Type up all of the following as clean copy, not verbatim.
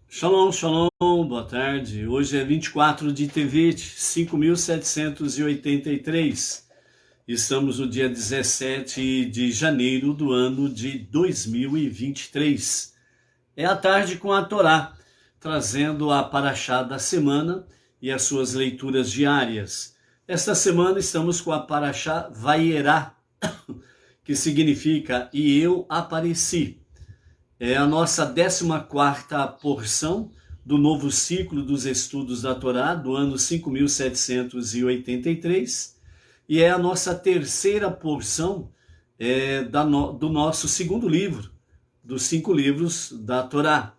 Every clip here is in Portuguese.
Shalom, shalom, boa tarde. Hoje é 24 de Tevet, 5.783. Estamos no dia 17 de janeiro do ano de 2023. É a tarde com a Torá, trazendo a Parashá da semana e as suas leituras diárias. Esta semana estamos com a Parashá Vayerá, que significa "E eu apareci". É a nossa 14ª porção do novo ciclo dos estudos da Torá, do ano 5.783, e é a nossa terceira porção do nosso segundo livro, dos 5 livros da Torá,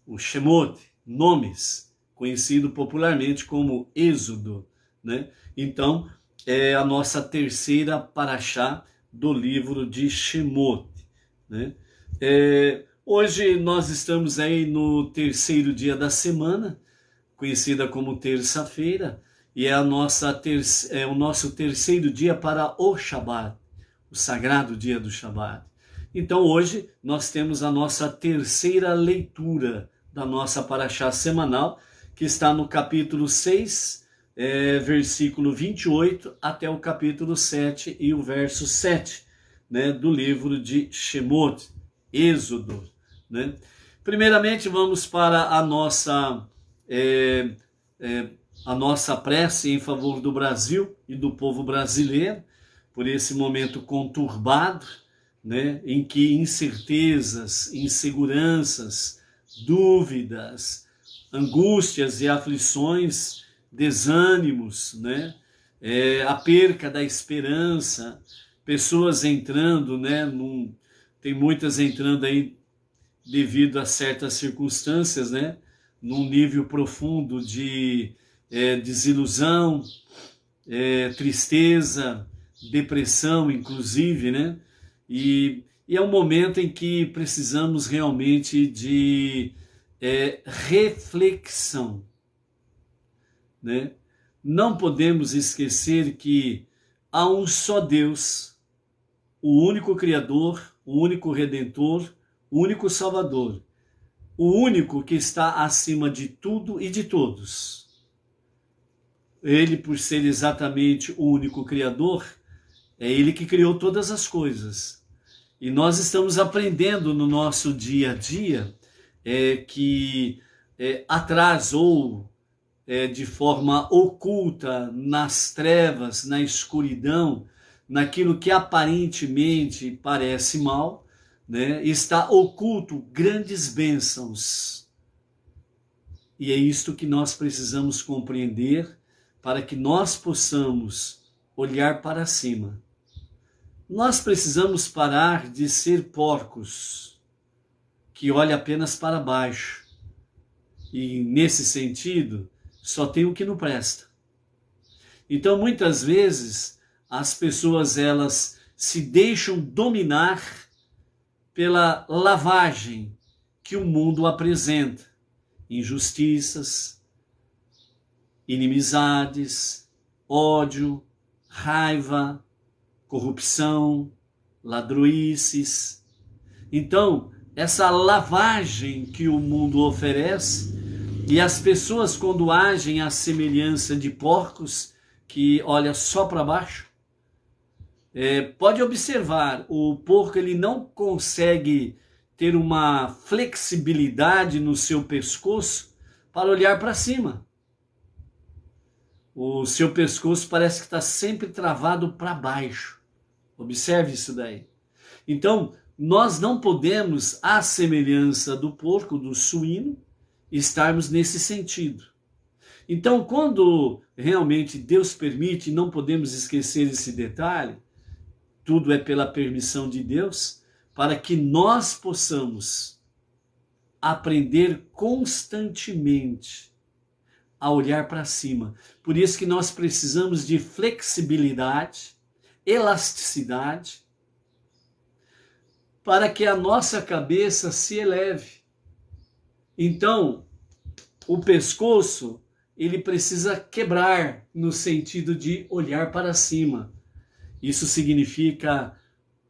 o Shemot, nomes, conhecido popularmente como Êxodo, né? Então, é a nossa terceira parashá do livro de Shemot, né? Hoje nós estamos aí no terceiro dia da semana, conhecida como terça-feira, e é o nosso terceiro dia para o Shabat, o sagrado dia do Shabat. Então hoje nós temos a nossa terceira leitura da nossa parashá semanal, que está no capítulo 6, versículo 28, até o capítulo 7 e o verso 7, né, do livro de Shemot, Êxodo, né? Primeiramente vamos para a nossa prece em favor do Brasil e do povo brasileiro, por esse momento conturbado, né, em que incertezas, inseguranças, dúvidas, angústias e aflições, desânimos, né, a perca da esperança, pessoas entrando, né, tem muitas entrando aí devido a certas circunstâncias, né, num nível profundo de desilusão, tristeza, depressão, inclusive, né? E é um momento em que precisamos realmente de reflexão, né? Não podemos esquecer que há um só Deus, o único Criador, o único Redentor, o único Salvador, o único que está acima de tudo e de todos. Ele, por ser exatamente o único Criador, é ele que criou todas as coisas. E nós estamos aprendendo no nosso dia a dia que atrás ou de forma oculta, nas trevas, na escuridão, naquilo que aparentemente parece mal, né, está oculto grandes bênçãos. E é isto que nós precisamos compreender para que nós possamos olhar para cima. Nós precisamos parar de ser porcos que olham apenas para baixo. E nesse sentido, só tem o que não presta. Então, muitas vezes, as pessoas elas se deixam dominar pela lavagem que o mundo apresenta. Injustiças, inimizades, ódio, raiva, corrupção, ladroices. Então, essa lavagem que o mundo oferece, e as pessoas quando agem à semelhança de porcos, que olha só para baixo, pode observar, o porco ele não consegue ter uma flexibilidade no seu pescoço para olhar para cima. O seu pescoço parece que está sempre travado para baixo. Observe isso daí. Então, nós não podemos, à semelhança do porco, do suíno, estarmos nesse sentido. Então, quando realmente Deus permite, não podemos esquecer esse detalhe, tudo é pela permissão de Deus, para que nós possamos aprender constantemente a olhar para cima. Por isso que nós precisamos de flexibilidade, elasticidade, para que a nossa cabeça se eleve. Então, o pescoço, ele precisa quebrar no sentido de olhar para cima. Isso significa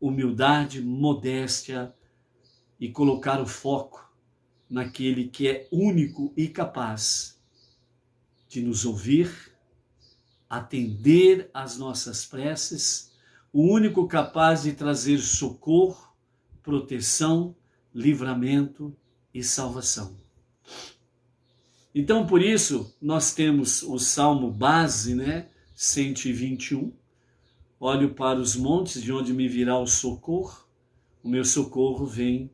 humildade, modéstia e colocar o foco naquele que é único e capaz de nos ouvir, atender às nossas preces, o único capaz de trazer socorro, proteção, livramento e salvação. Então, por isso, nós temos o salmo base, 121. Olho para os montes, de onde me virá o socorro. O meu socorro vem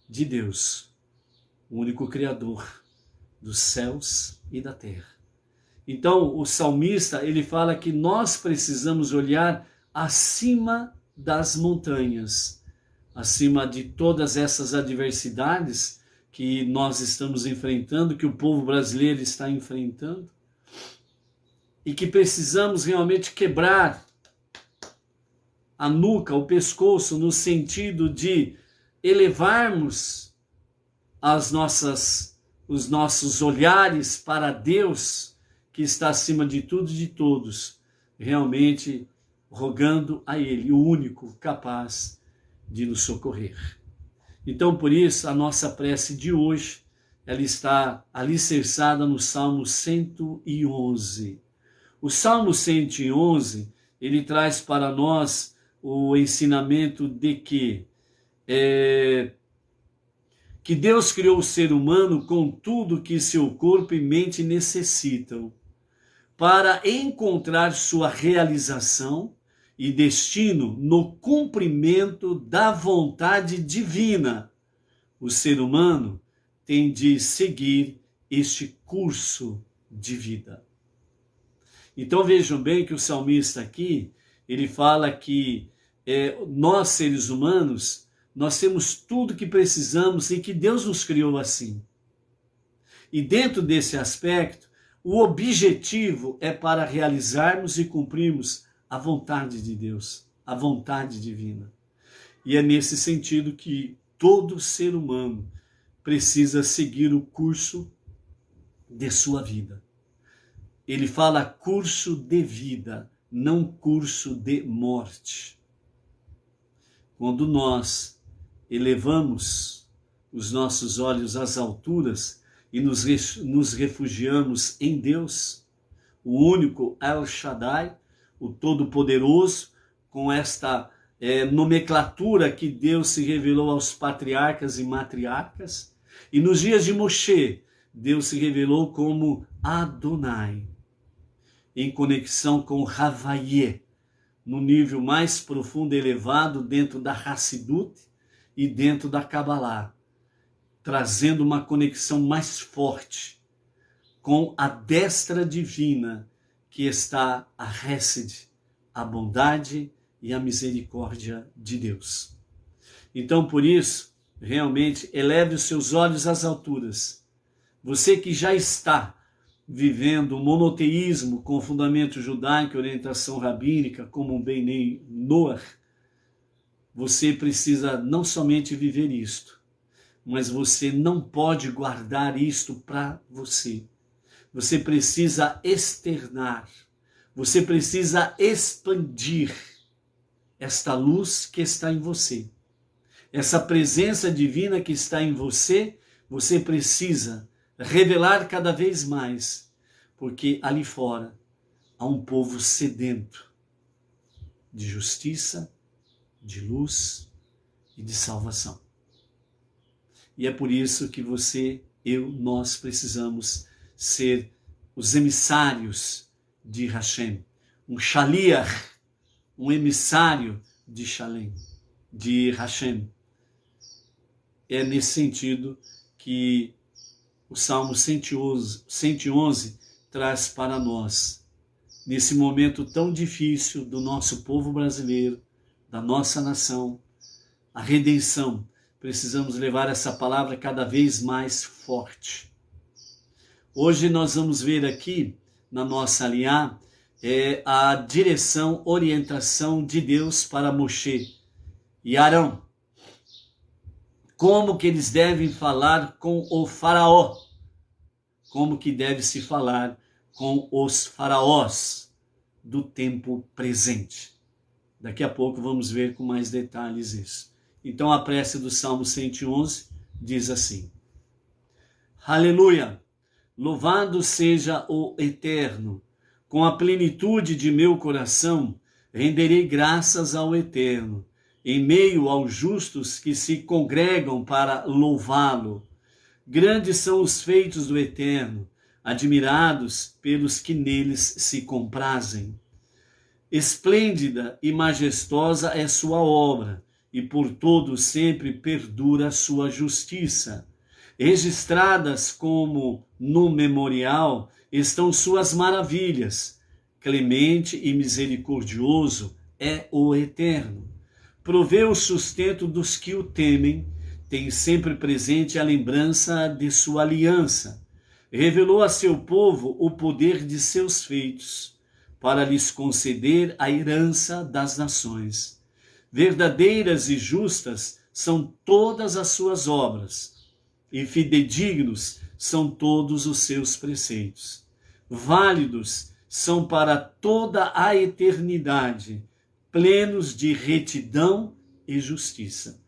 de Deus, o único Criador dos céus e da terra. Então, o salmista, ele fala que nós precisamos olhar acima das montanhas, acima de todas essas adversidades que nós estamos enfrentando, que o povo brasileiro está enfrentando, e que precisamos realmente quebrar a nuca, o pescoço, no sentido de elevarmos os nossos olhares para Deus, que está acima de tudo e de todos, realmente rogando a Ele, o único capaz de nos socorrer. Então, por isso, a nossa prece de hoje, ela está alicerçada no Salmo 111. O Salmo 111, ele traz para nós o ensinamento de que Deus criou o ser humano com tudo que seu corpo e mente necessitam para encontrar sua realização e destino no cumprimento da vontade divina. O ser humano tem de seguir este curso de vida. Então vejam bem que o salmista aqui, ele fala que nós seres humanos, nós temos tudo que precisamos e que Deus nos criou assim. E dentro desse aspecto, o objetivo é para realizarmos e cumprirmos a vontade de Deus, a vontade divina. E é nesse sentido que todo ser humano precisa seguir o curso de sua vida. Ele fala curso de vida, não curso de morte. Quando nós elevamos os nossos olhos às alturas e nos refugiamos em Deus, o único El Shaddai, o Todo-Poderoso, com esta nomenclatura que Deus se revelou aos patriarcas e matriarcas, e nos dias de Moshe, Deus se revelou como Adonai, em conexão com Havaiê, no nível mais profundo e elevado dentro da Hassidut e dentro da Kabbalah, trazendo uma conexão mais forte com a destra divina que está a Hesed, a bondade e a misericórdia de Deus. Então, por isso, realmente, eleve os seus olhos às alturas. Você que já está vivendo o monoteísmo com fundamento judaico e orientação rabínica, como um Bnei Noach, você precisa não somente viver isto, mas você não pode guardar isto para você. Você precisa externar, você precisa expandir esta luz que está em você. Essa presença divina que está em você, você precisa revelar cada vez mais, porque ali fora há um povo sedento de justiça, de luz e de salvação. E é por isso que você, nós precisamos ser os emissários de Hashem, um shaliach, um emissário de Shalem, de Hashem. É nesse sentido que o Salmo 111 traz para nós, nesse momento tão difícil do nosso povo brasileiro, da nossa nação, a redenção. Precisamos levar essa palavra cada vez mais forte. Hoje nós vamos ver aqui, na nossa aliá, a direção, orientação de Deus para Moshe e Arão. Como que eles devem falar com o faraó, como que deve se falar com os faraós do tempo presente. Daqui a pouco vamos ver com mais detalhes isso. Então a prece do Salmo 111 diz assim: Aleluia! Louvado seja o Eterno. Com a plenitude de meu coração, renderei graças ao Eterno, em meio aos justos que se congregam para louvá-lo. Grandes são os feitos do Eterno, admirados pelos que neles se comprazem. Esplêndida e majestosa é sua obra, e por todo sempre perdura sua justiça. Registradas como no memorial estão suas maravilhas. Clemente e misericordioso é o Eterno. Provê o sustento dos que o temem, tem sempre presente a lembrança de sua aliança. Revelou a seu povo o poder de seus feitos, para lhes conceder a herança das nações. Verdadeiras e justas são todas as suas obras, e fidedignos são todos os seus preceitos. Válidos são para toda a eternidade, plenos de retidão e justiça.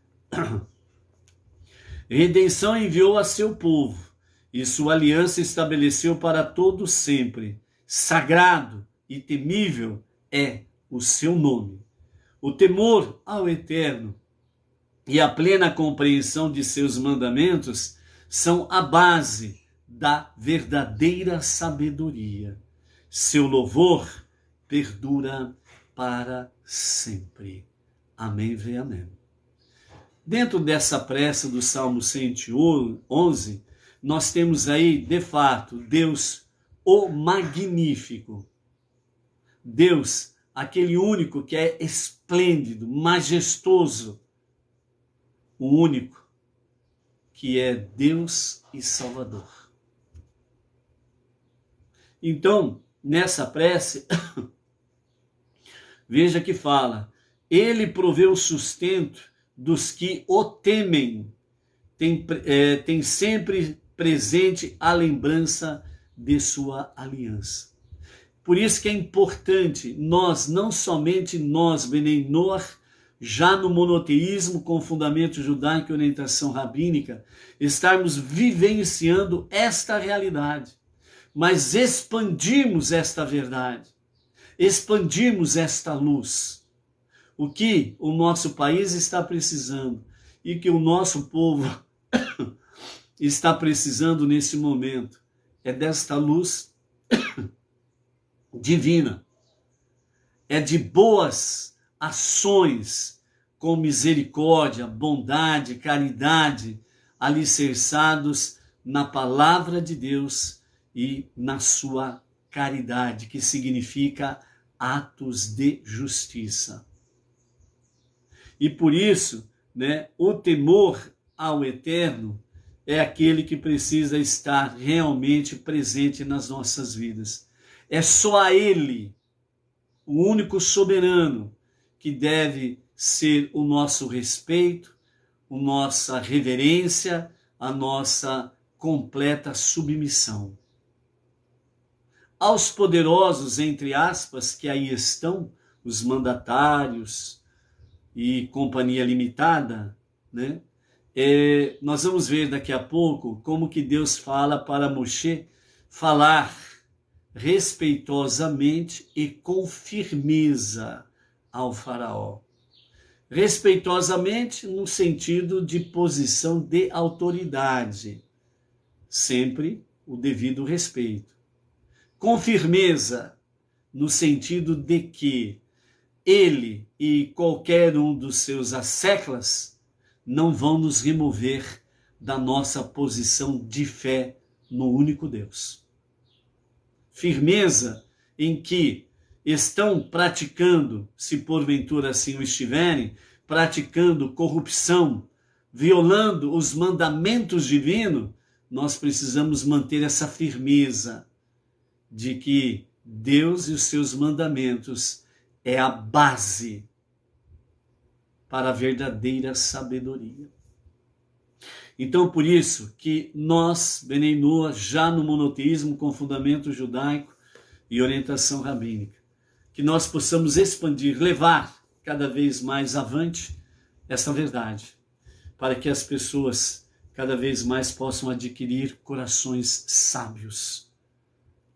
Redenção enviou a seu povo, e sua aliança estabeleceu para todo sempre. Sagrado e temível é o seu nome. O temor ao Eterno e a plena compreensão de seus mandamentos são a base da verdadeira sabedoria. Seu louvor perdura para sempre. Amém, vê amém. Dentro dessa prece do Salmo 111, nós temos aí, de fato, Deus o Magnífico. Deus, aquele único que é esplêndido, majestoso, o único que é Deus e Salvador. Então, nessa prece, veja que fala, ele provê o sustento dos que o temem, tem sempre presente a lembrança de sua aliança. Por isso que é importante nós, não somente nós, Bnei Noach, já no monoteísmo com fundamento judaico e orientação rabínica, estarmos vivenciando esta realidade, mas expandimos esta verdade, expandimos esta luz. O que o nosso país está precisando e que o nosso povo está precisando nesse momento é desta luz divina, é de boas ações com misericórdia, bondade, caridade, alicerçados na palavra de Deus e na sua caridade, que significa atos de justiça. E por isso, o temor ao Eterno é aquele que precisa estar realmente presente nas nossas vidas. É só a Ele, o único soberano, que deve ser o nosso respeito, a nossa reverência, a nossa completa submissão. Aos poderosos, entre aspas, que aí estão, os mandatários e companhia limitada, nós vamos ver daqui a pouco como que Deus fala para Moshe falar respeitosamente e com firmeza ao faraó. Respeitosamente no sentido de posição de autoridade, sempre o devido respeito. Com firmeza no sentido de que ele e qualquer um dos seus asseclas não vão nos remover da nossa posição de fé no único Deus. Firmeza em que estão praticando, se porventura assim o estiverem, praticando corrupção, violando os mandamentos divinos, nós precisamos manter essa firmeza de que Deus e os seus mandamentos é a base para a verdadeira sabedoria. Então, por isso que nós, Bnei Noach, já no monoteísmo com fundamento judaico e orientação rabínica, que nós possamos expandir, levar cada vez mais avante essa verdade, para que as pessoas cada vez mais possam adquirir corações sábios,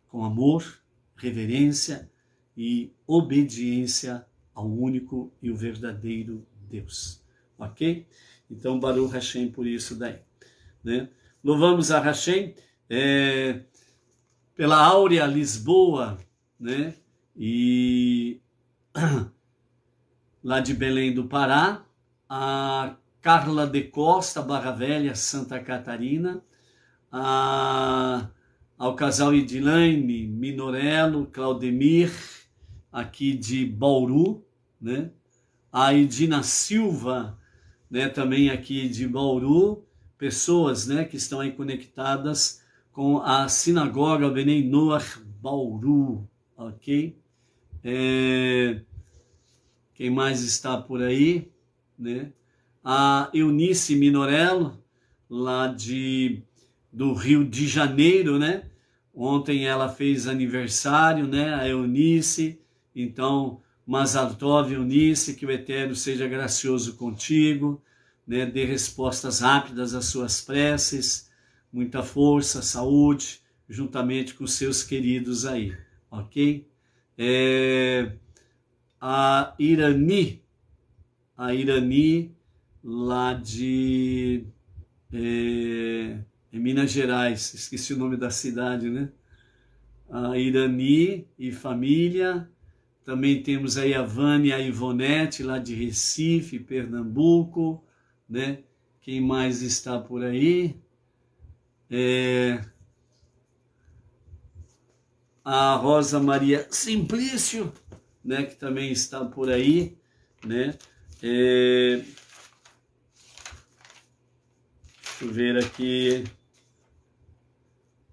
com amor, reverência e obediência ao único e o verdadeiro Deus. Ok? Então, Baruch Hashem por isso daí. Né? Louvamos a Hashem pela áurea Lisboa, né? E lá de Belém do Pará, a Carla de Costa, Barra Velha, Santa Catarina, ao casal Edilane Minorello, Claudemir, aqui de Bauru, né? A Edina Silva, né? Também aqui de Bauru, pessoas, né? Que estão aí conectadas com a Sinagoga Benei Noach Bauru, ok? Quem mais está por aí, né? A Eunice Minorello, lá do Rio de Janeiro, né? Ontem ela fez aniversário, né? A Eunice. Então, Mazal Tov, Eunice, que o Eterno seja gracioso contigo, né? Dê respostas rápidas às suas preces, muita força, saúde, juntamente com seus queridos aí, ok? A Irani, lá de Minas Gerais, esqueci o nome da cidade, né? A Irani e família. Também temos aí a Vânia e a Ivonete, lá de Recife, Pernambuco, né? Quem mais está por aí? A Rosa Maria Simplício, né? Que também está por aí, né? Deixa eu ver aqui.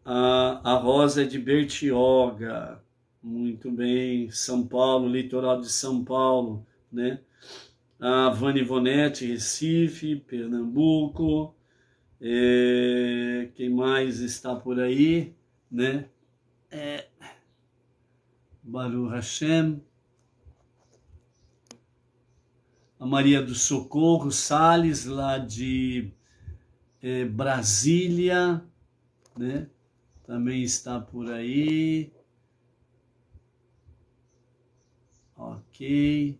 A Rosa é de Bertioga, muito bem, São Paulo, litoral de São Paulo, né? A Vânia Ivonete, Recife, Pernambuco. Quem mais está por aí, né? Baruch Hashem. A Maria do Socorro Salles, lá de Brasília, né? Também está por aí. Ok.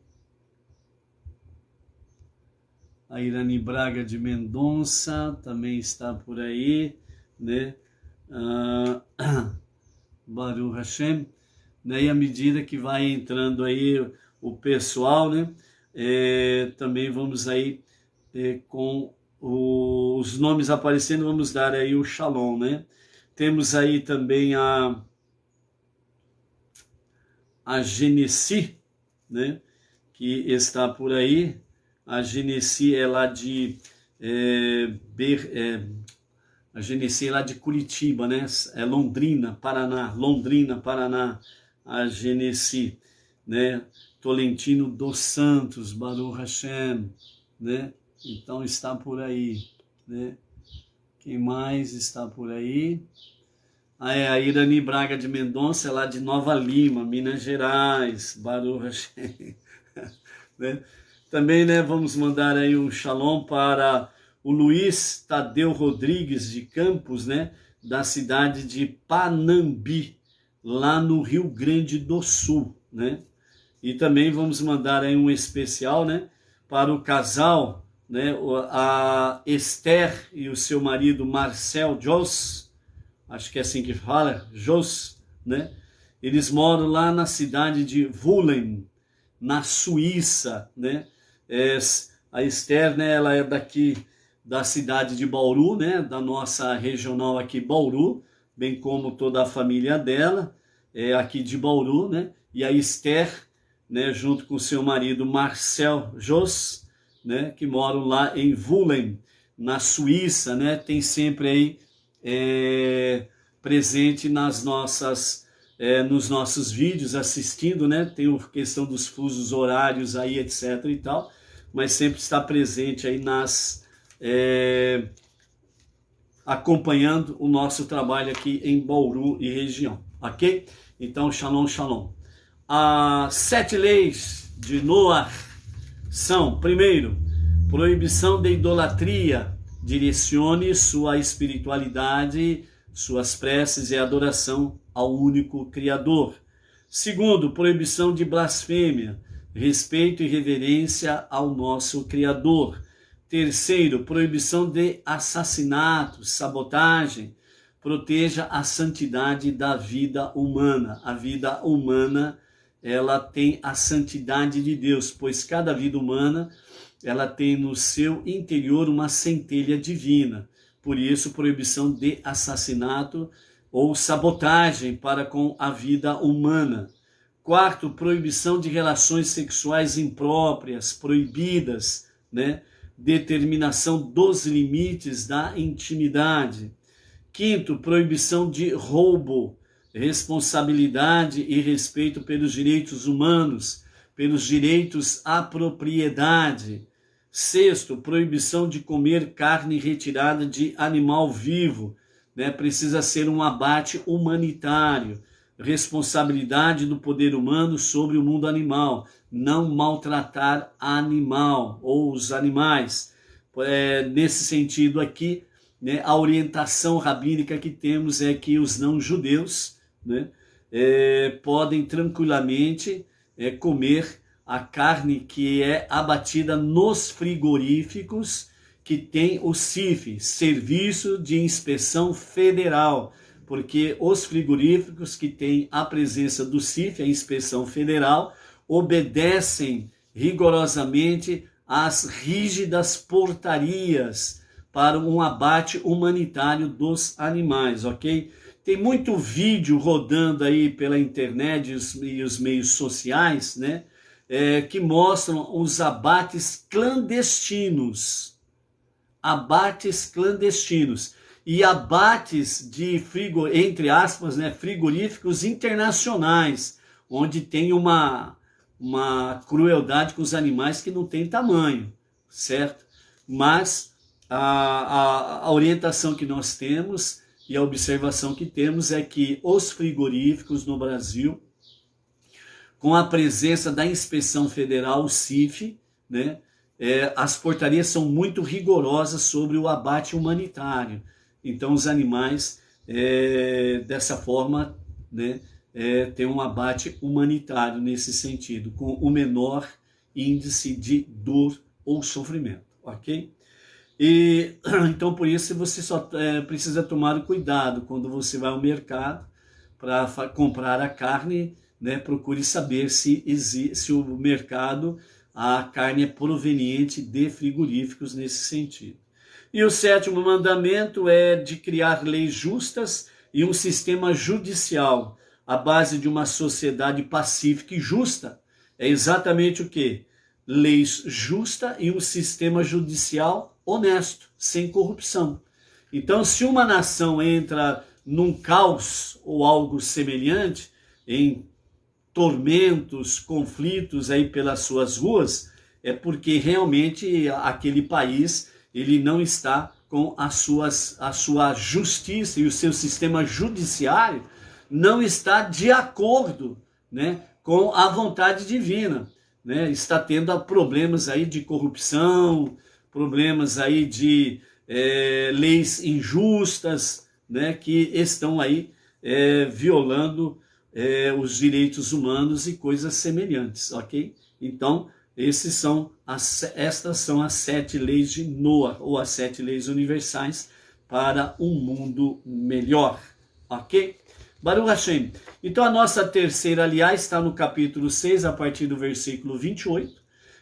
A Irani Braga de Mendonça também está por aí, né? Baruch Hashem. Né? E à medida que vai entrando aí o pessoal, né? Também vamos aí com os nomes aparecendo, vamos dar aí o Shalom, né? Temos aí também a Genesi, né? Que está por aí. A Genesi é lá de a Genesi é lá de Curitiba, né? É Londrina, Paraná. A Genesi, né? Tolentino dos Santos, Baruch Hashem, né? Então está por aí, né? Quem mais está por aí? A Irani Braga de Mendonça, é lá de Nova Lima, Minas Gerais, Baruch Hashem, né? Também, né, vamos mandar aí um shalom para o Luiz Tadeu Rodrigues de Campos, né, da cidade de Panambi, lá no Rio Grande do Sul, né? E também vamos mandar aí um especial, né, para o casal, né, a Esther e o seu marido Marcel Jos, acho que é assim que fala, Jos, né? Eles moram lá na cidade de Wullen, na Suíça, né? A Esther, né, ela é daqui da cidade de Bauru, né, da nossa regional aqui, Bauru, bem como toda a família dela, aqui de Bauru, né? E a Esther, né, junto com seu marido Marcel Jos, né, que moram lá em Wullen, na Suíça, né? Tem sempre aí presente nas nossas nos nossos vídeos, assistindo, né? Tem a questão dos fusos horários aí, etc e tal, mas sempre está presente aí acompanhando o nosso trabalho aqui em Bauru e região, ok? Então, shalom, shalom. As 7 leis de Noah são, primeiro, proibição de idolatria, direcione sua espiritualidade, suas preces e adoração ao único Criador. Segundo, proibição de blasfêmia, respeito e reverência ao nosso Criador. Terceiro, proibição de assassinato, sabotagem, proteja a santidade da vida humana. A vida humana, ela tem a santidade de Deus, pois cada vida humana, ela tem no seu interior uma centelha divina. Por isso, proibição de assassinato ou sabotagem para com a vida humana. Quarto, proibição de relações sexuais impróprias, proibidas, né? Determinação dos limites da intimidade. Quinto, proibição de roubo, responsabilidade e respeito pelos direitos humanos, pelos direitos à propriedade. Sexto, proibição de comer carne retirada de animal vivo, né? Precisa ser um abate humanitário. Responsabilidade do poder humano sobre o mundo animal, não maltratar animal ou os animais. Nesse sentido aqui, né, a orientação rabínica que temos é que os não-judeus, né, podem tranquilamente comer a carne que é abatida nos frigoríficos que tem o CIF, Serviço de Inspeção Federal, porque os frigoríficos que têm a presença do CIF, a Inspeção Federal, obedecem rigorosamente às rígidas portarias para um abate humanitário dos animais, ok? Tem muito vídeo rodando aí pela internet e os meios sociais, né? Que mostram os abates clandestinos. Abates clandestinos. E abates de entre aspas, né, frigoríficos internacionais, onde tem uma crueldade com os animais que não tem tamanho, certo? Mas a orientação que nós temos e a observação que temos é que os frigoríficos no Brasil, com a presença da Inspeção Federal, o CIF, né, as portarias são muito rigorosas sobre o abate humanitário. Então, os animais, dessa forma, né, tem um abate humanitário nesse sentido, com o menor índice de dor ou sofrimento, ok? E, então, por isso, você só precisa tomar cuidado quando você vai ao mercado para comprar a carne, né, procure saber se o mercado, a carne é proveniente de frigoríficos nesse sentido. E o sétimo mandamento é de criar leis justas e um sistema judicial. A base de uma sociedade pacífica e justa é exatamente o quê? Leis justas e um sistema judicial honesto, sem corrupção. Então, se uma nação entra num caos ou algo semelhante, em tormentos, conflitos aí pelas suas ruas, é porque realmente aquele país ele não está com a sua justiça e o seu sistema judiciário não está de acordo, né, com a vontade divina, né? Está tendo problemas aí de corrupção, problemas aí de leis injustas, né, que estão aí violando os direitos humanos e coisas semelhantes, ok? Então, estas são as 7 leis de Noah, ou as 7 leis universais para um mundo melhor, ok? Baruch Hashem. Então, a nossa terceira, aliás, está no capítulo 6, a partir do versículo 28,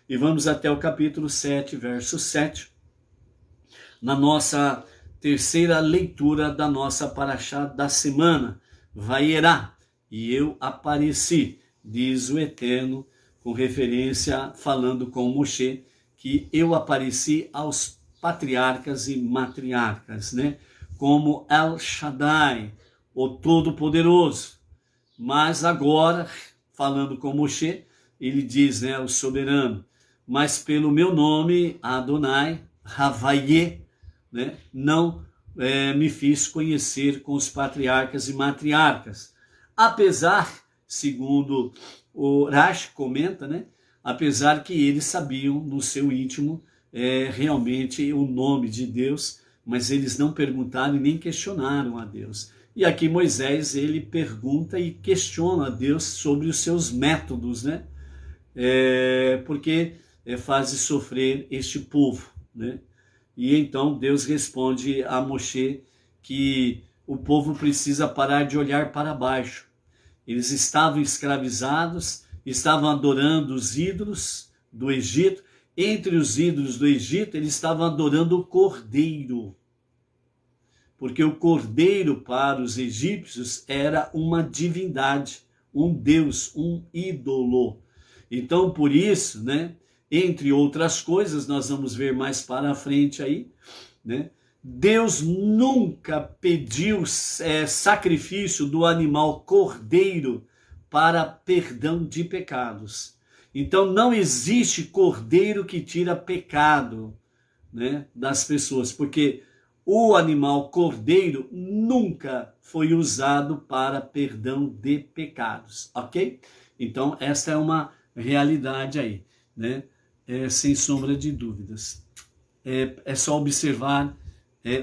e vamos até o capítulo 7, verso 7, na nossa terceira leitura da nossa paraxá da semana, Vaierá, e eu apareci, diz o Eterno, com referência, falando com Moshe, que eu apareci aos patriarcas e matriarcas, né? Como El Shaddai, o Todo-Poderoso. Mas agora, falando com Moshe, ele diz, né, o soberano, mas pelo meu nome, Adonai, Havaye, né, não me fiz conhecer com os patriarcas e matriarcas. Apesar, segundo o Rashi comenta, né, apesar que eles sabiam no seu íntimo realmente o nome de Deus, mas eles não perguntaram e nem questionaram a Deus. E aqui Moisés, ele pergunta e questiona a Deus sobre os seus métodos, né? Porque faz sofrer este povo, né? E então Deus responde a Moshe que o povo precisa parar de olhar para baixo. Eles estavam escravizados, estavam adorando os ídolos do Egito. Entre os ídolos do Egito, eles estavam adorando o cordeiro. Porque o cordeiro para os egípcios era uma divindade, um deus, um ídolo. Então, por isso, né, entre outras coisas, nós vamos ver mais para frente aí, né, Deus nunca pediu sacrifício do animal cordeiro para perdão de pecados. Então não existe cordeiro que tira pecado, né, das pessoas, porque o animal cordeiro nunca foi usado para perdão de pecados, ok? Então esta é uma realidade aí, né? Sem sombra de dúvidas. É só observar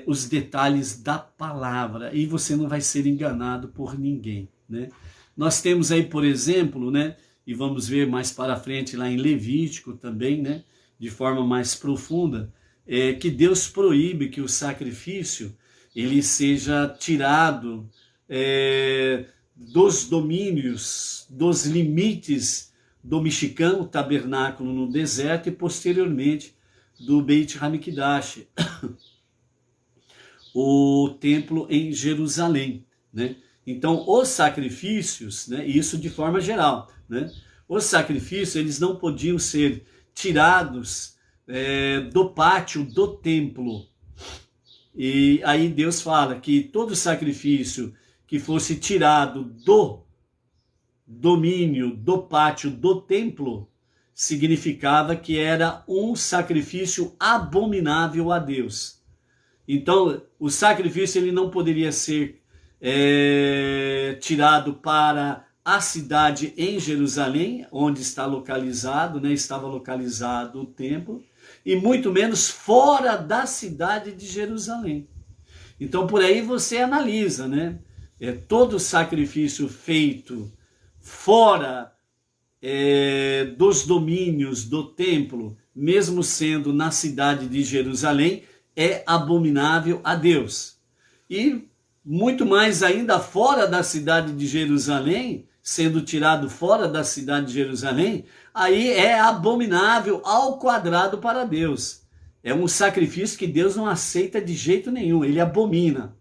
os detalhes da palavra e você não vai ser enganado por ninguém, né? Nós temos aí, por exemplo, né, e vamos ver mais para frente lá em Levítico também, né, de forma mais profunda, que Deus proíbe que o sacrifício ele seja tirado dos domínios, dos limites do mexicano, tabernáculo no deserto, e posteriormente do Beit Hamikdash, o templo em Jerusalém, né? Então, os sacrifícios, né, isso de forma geral, né, os sacrifícios eles não podiam ser tirados do pátio do templo. E aí Deus fala que todo sacrifício que fosse tirado do domínio do pátio do templo significava que era um sacrifício abominável a Deus. Então, o sacrifício ele não poderia ser tirado para a cidade em Jerusalém, onde está localizado, né, estava localizado o templo, e muito menos fora da cidade de Jerusalém. Então, por aí você analisa, né? Todo sacrifício feito fora dos domínios do templo, mesmo sendo na cidade de Jerusalém, é abominável a Deus. E muito mais ainda fora da cidade de Jerusalém, sendo tirado fora da cidade de Jerusalém, aí é abominável ao quadrado para Deus. É um sacrifício que Deus não aceita de jeito nenhum, ele abomina.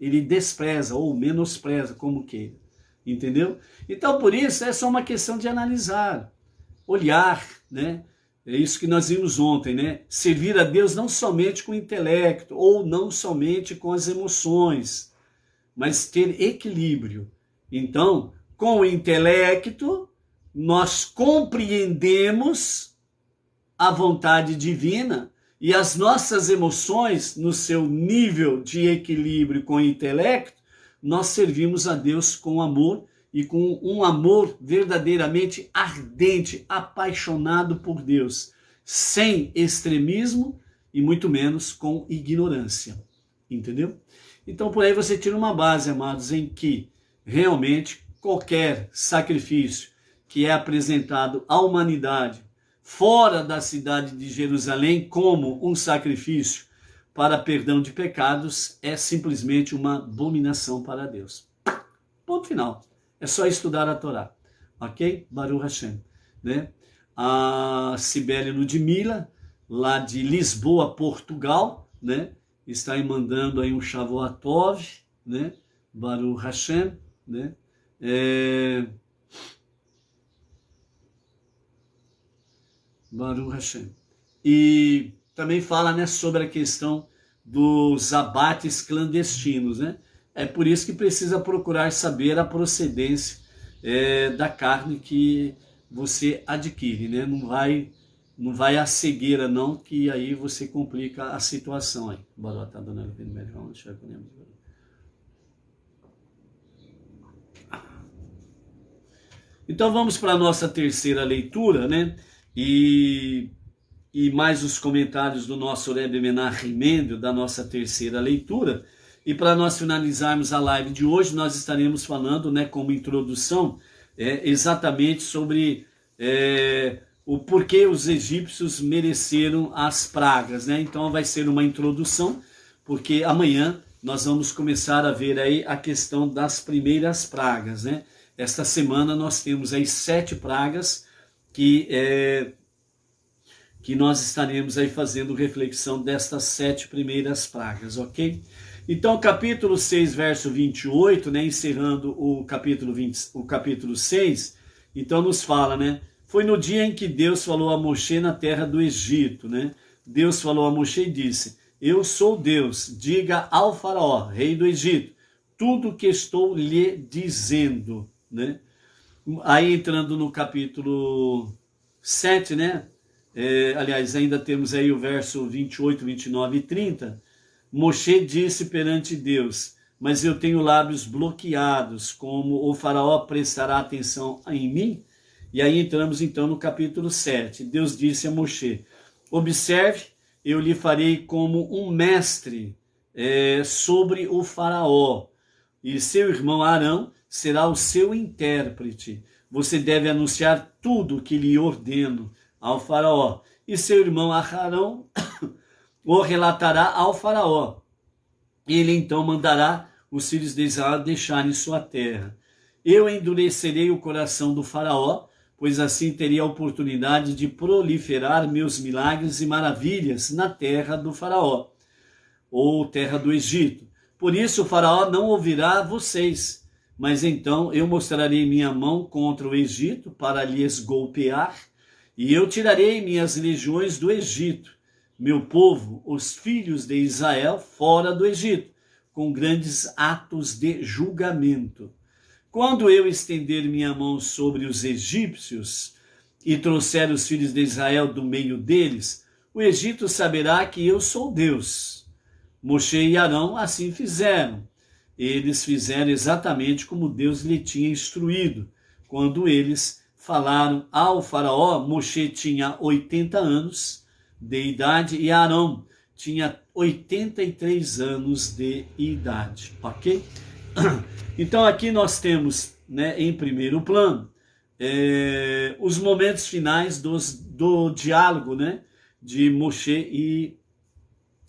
Ele despreza ou menospreza, como queira. Entendeu? Então, por isso, é só uma questão de analisar, olhar, né? É isso que nós vimos ontem, né? Servir a Deus não somente com o intelecto, ou não somente com as emoções, mas ter equilíbrio. Então, com o intelecto, nós compreendemos a vontade divina e as nossas emoções, no seu nível de equilíbrio com o intelecto, nós servimos a Deus com amor e com um amor verdadeiramente ardente, apaixonado por Deus, sem extremismo e muito menos com ignorância. Entendeu? Então, por aí você tira uma base, amados, em que realmente qualquer sacrifício que é apresentado à humanidade fora da cidade de Jerusalém como um sacrifício para perdão de pecados é simplesmente uma abominação para Deus. Ponto final. É só estudar a Torá. Ok? Baruch Hashem. Né? A Cibele Ludmila, lá de Lisboa, Portugal, né? Está aí mandando aí um Shavuot Tov, né? Baruch Hashem, né? Baruch Hashem. E também fala, né, sobre a questão dos abates clandestinos, né? É por isso que precisa procurar saber a procedência da carne que você adquire, né? Não vai à cegueira não, que aí você complica a situação aí. Então vamos para a nossa terceira leitura, né? E e mais os comentários do nosso Rebbe Menachem Mendel, da nossa terceira leitura. E para nós finalizarmos a live de hoje, nós estaremos falando, né, como introdução, exatamente sobre o porquê os egípcios mereceram as pragas, né? Então vai ser uma introdução, porque amanhã nós vamos começar a ver aí a questão das primeiras pragas, né? Esta semana nós temos aí 7 pragas que nós estaremos aí fazendo reflexão destas 7 primeiras pragas, ok? Então, capítulo 6, verso 28, né, encerrando o capítulo 6, então nos fala, né, foi no dia em que Deus falou a Moshe na terra do Egito, né, Deus falou a Moshe e disse, eu sou Deus, diga ao faraó, rei do Egito, tudo que estou lhe dizendo, né. Aí entrando no capítulo 7, né, aliás, ainda temos aí o verso 28, 29 e 30, Moshe disse perante Deus, mas eu tenho lábios bloqueados, como o faraó prestará atenção em mim? E aí entramos então no capítulo 7. Deus disse a Moshe, observe, eu lhe farei como um mestre sobre o faraó, e seu irmão Arão será o seu intérprete. Você deve anunciar tudo o que lhe ordeno ao faraó, e seu irmão Arão o relatará ao faraó. Ele então mandará os filhos de Israel deixarem sua terra. Eu endurecerei o coração do faraó, pois assim teria a oportunidade de proliferar meus milagres e maravilhas na terra do faraó, ou terra do Egito. Por isso o faraó não ouvirá vocês, mas então eu mostrarei minha mão contra o Egito para lhes golpear, e eu tirarei minhas legiões do Egito, meu povo, os filhos de Israel, fora do Egito, com grandes atos de julgamento. Quando eu estender minha mão sobre os egípcios e trouxer os filhos de Israel do meio deles, o Egito saberá que eu sou Deus. Moshe e Arão assim fizeram. Eles fizeram exatamente como Deus lhe tinha instruído. Quando eles falaram ao faraó, Moshe tinha 80 anos de idade e Arão tinha 83 anos de idade, ok? Então aqui nós temos, né, em primeiro plano, os momentos finais do diálogo, né, de Moshe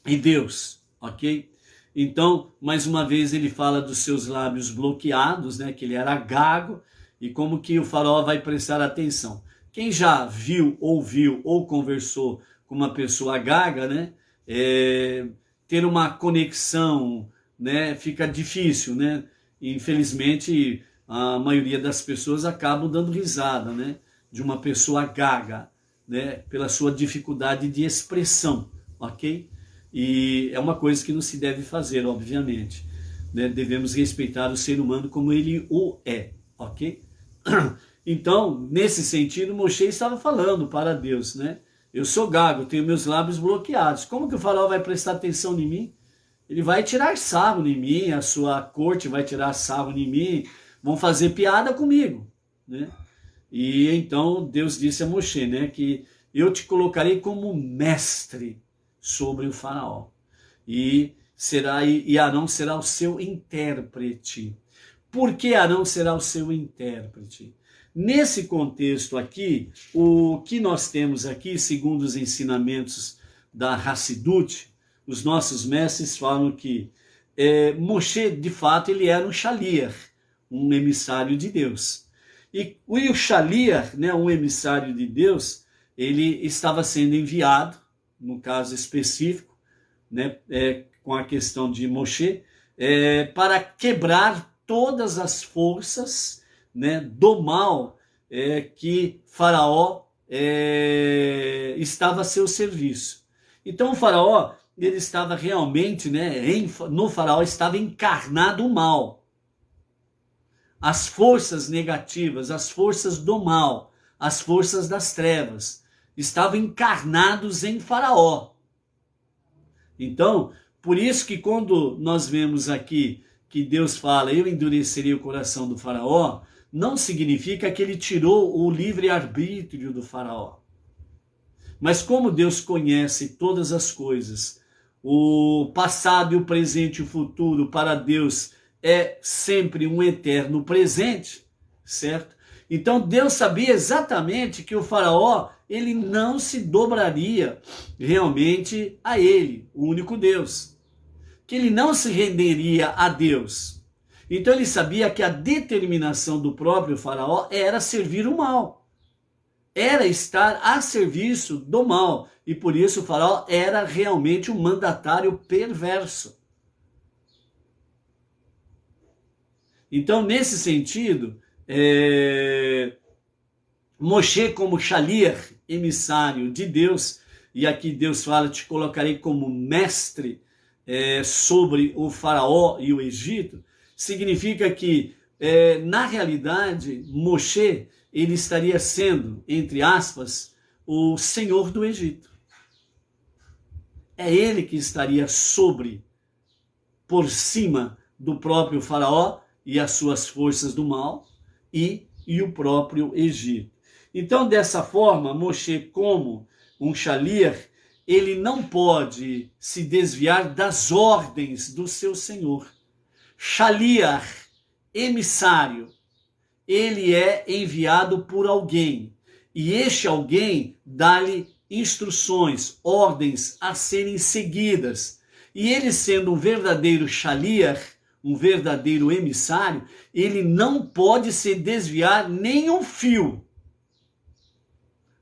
e Deus, ok? Então, mais uma vez ele fala dos seus lábios bloqueados, né, que ele era gago, e como que o faraó vai prestar atenção. Quem já viu, ouviu ou conversou com uma pessoa gaga, né, ter uma conexão, né, fica difícil, né? Infelizmente, a maioria das pessoas acabam dando risada, né, de uma pessoa gaga, né, pela sua dificuldade de expressão, ok? E é uma coisa que não se deve fazer, obviamente, né? Devemos respeitar o ser humano como ele o é, ok? Então, nesse sentido, Moshe estava falando para Deus, né? Eu sou gago, tenho meus lábios bloqueados. Como que o faraó vai prestar atenção em mim? Ele vai tirar sarro em mim, a sua corte vai tirar sarro em mim, vão fazer piada comigo, né? E então Deus disse a Moshe, né, que eu te colocarei como mestre sobre o faraó. E Arão será o seu intérprete. Por que Arão será o seu intérprete? Nesse contexto aqui, o que nós temos aqui, segundo os ensinamentos da Hassidut, os nossos mestres falam que Moshe, de fato, ele era um shaliach, um emissário de Deus. E o shaliach, né, um emissário de Deus, ele estava sendo enviado, no caso específico, né, com a questão de Moshe, para quebrar todas as forças, né, do mal que Faraó estava a seu serviço. Então o Faraó, ele estava realmente, né, no Faraó estava encarnado o mal. As forças negativas, as forças do mal, as forças das trevas, estavam encarnados em Faraó. Então, por isso que quando nós vemos aqui que Deus fala, eu endurecerei o coração do Faraó, não significa que ele tirou o livre-arbítrio do Faraó. Mas como Deus conhece todas as coisas, o passado e o presente e o futuro para Deus é sempre um eterno presente, certo? Então Deus sabia exatamente que o faraó, ele não se dobraria realmente a ele, o único Deus. Que ele não se renderia a Deus. Então ele sabia que a determinação do próprio faraó era servir o mal. Era estar a serviço do mal. E por isso o faraó era realmente um mandatário perverso. Então, nesse sentido, Moshe como Shaliach, emissário de Deus, e aqui Deus fala, te colocarei como mestre sobre o faraó e o Egito, significa que, na realidade, Moshe, ele estaria sendo, entre aspas, o senhor do Egito. É ele que estaria por cima do próprio faraó e as suas forças do mal e o próprio Egito. Então, dessa forma, Moshe, como um Shaliach, ele não pode se desviar das ordens do seu Senhor. Shaliach, emissário, ele é enviado por alguém. E este alguém dá-lhe instruções, ordens a serem seguidas. E ele sendo um verdadeiro Shaliach, um verdadeiro emissário, ele não pode se desviar nem um fio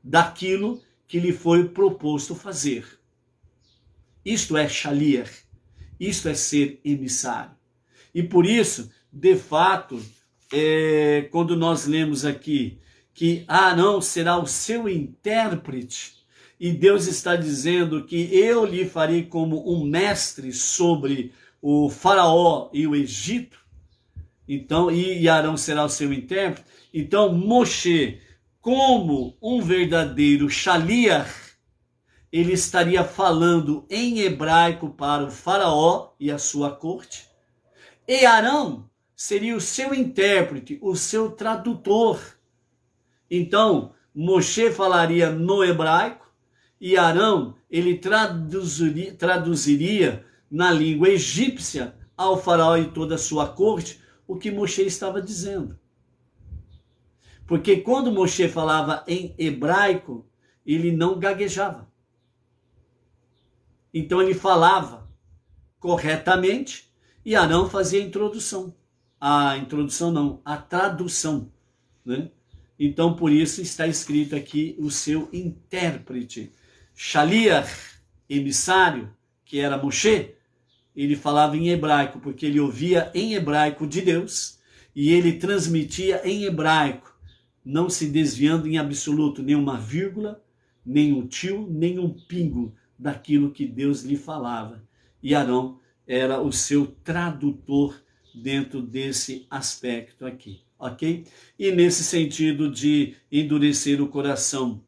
daquilo que lhe foi proposto fazer. Isto é Shaliach, isto é ser emissário. E por isso, de fato, quando nós lemos aqui que Arão será o seu intérprete, e Deus está dizendo que eu lhe farei como um mestre sobre o faraó e o Egito, então, e Arão será o seu intérprete. Então, Moshe, como um verdadeiro Shaliach, ele estaria falando em hebraico para o faraó e a sua corte. E Arão seria o seu intérprete, o seu tradutor. Então, Moshe falaria no hebraico e Arão, ele traduziria na língua egípcia ao faraó e toda a sua corte o que Moshe estava dizendo. Porque quando Moshe falava em hebraico, ele não gaguejava. Então ele falava corretamente e Arão fazia a introdução. A tradução, né? Então por isso está escrito aqui o seu intérprete. Shaliach, emissário, que era Moshe, ele falava em hebraico, porque ele ouvia em hebraico de Deus e ele transmitia em hebraico, não se desviando em absoluto, nem uma vírgula, nem um tio, nem um pingo daquilo que Deus lhe falava. E Arão era o seu tradutor dentro desse aspecto aqui, ok? E nesse sentido de endurecer o coração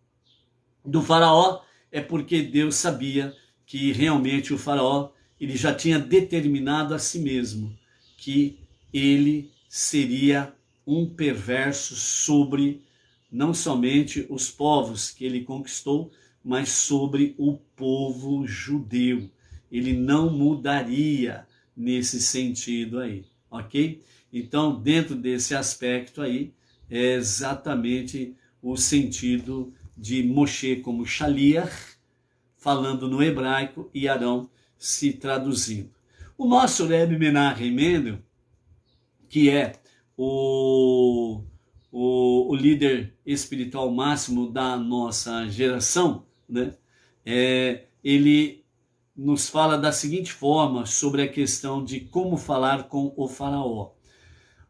do faraó, é porque Deus sabia que realmente o faraó, ele já tinha determinado a si mesmo que ele seria um perverso sobre não somente os povos que ele conquistou, mas sobre o povo judeu. Ele não mudaria nesse sentido aí, ok? Então, dentro desse aspecto aí, é exatamente o sentido de Moshe como Shaliach, falando no hebraico, e Arão se traduzindo. O nosso Rebbe Menachem Mendel, que é o líder espiritual máximo da nossa geração, né? Ele nos fala da seguinte forma sobre a questão de como falar com o faraó.